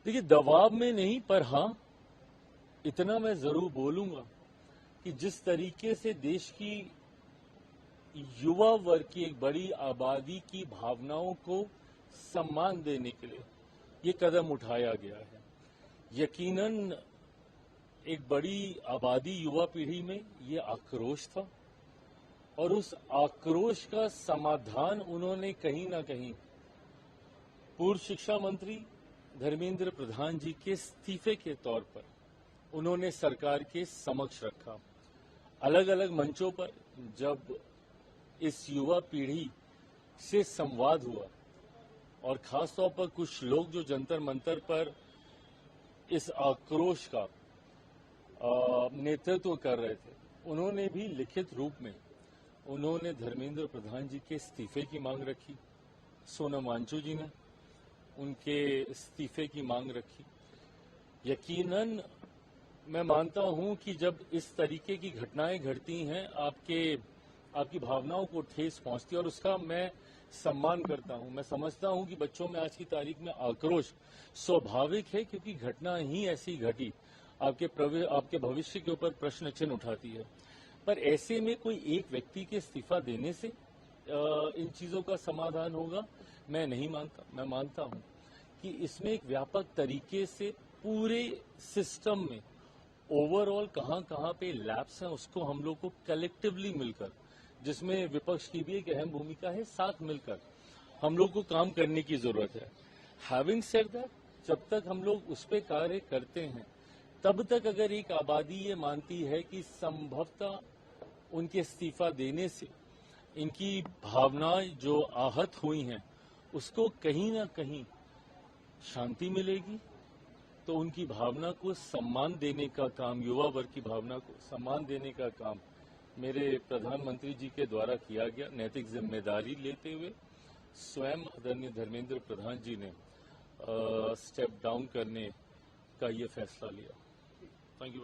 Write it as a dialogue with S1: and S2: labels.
S1: देखिए, दबाव में नहीं, पर हाँ इतना मैं जरूर बोलूंगा कि जिस तरीके से देश की युवा वर्ग की एक बड़ी आबादी की भावनाओं को सम्मान देने के लिए ये कदम उठाया गया है, यकीनन एक बड़ी आबादी युवा पीढ़ी में ये आक्रोश था और उस आक्रोश का समाधान उन्होंने कहीं ना कहीं पूर्व शिक्षा मंत्री धर्मेंद्र प्रधान जी के इस्तीफे के तौर पर उन्होंने सरकार के समक्ष रखा। अलग अलग मंचों पर जब इस युवा पीढ़ी से संवाद हुआ और खासतौर पर कुछ लोग जो जंतर मंतर पर इस आक्रोश का नेतृत्व कर रहे थे, उन्होंने भी लिखित रूप में उन्होंने धर्मेंद्र प्रधान जी के इस्तीफे की मांग रखी। सोनम वांगचुक जी ने उनके इस्तीफे की मांग रखी। यकीनन मैं मानता हूं कि जब इस तरीके की घटनाएं घटती हैं, आपकी भावनाओं को ठेस पहुंचती है और उसका मैं सम्मान करता हूं। मैं समझता हूं कि बच्चों में आज की तारीख में आक्रोश स्वाभाविक है, क्योंकि घटना ही ऐसी घटी आपके भविष्य के ऊपर प्रश्न चिन्ह उठाती है। पर ऐसे में कोई एक व्यक्ति के इस्तीफा देने से इन चीजों का समाधान होगा, मैं नहीं मानता। मैं मानता हूं कि इसमें एक व्यापक तरीके से पूरे सिस्टम में ओवरऑल कहां कहां पे लैप्स हैं, उसको हम लोग को कलेक्टिवली मिलकर, जिसमें विपक्ष की भी एक अहम भूमिका है, साथ मिलकर हम लोग को काम करने की जरूरत है। हैविंग सेड दैट, जब तक हम लोग उस पर कार्य करते हैं, तब तक अगर एक आबादी ये मानती है कि संभवतः उनके इस्तीफा देने से इनकी भावनाएं जो आहत हुई हैं उसको कहीं ना कहीं शांति मिलेगी, तो उनकी भावना को सम्मान देने का काम, युवा वर्ग की भावना को सम्मान देने का काम मेरे प्रधानमंत्री जी के द्वारा किया गया। नैतिक जिम्मेदारी लेते हुए स्वयं आदरणीय धर्मेंद्र प्रधान जी ने स्टेप डाउन करने का ये फैसला लिया। Thank you.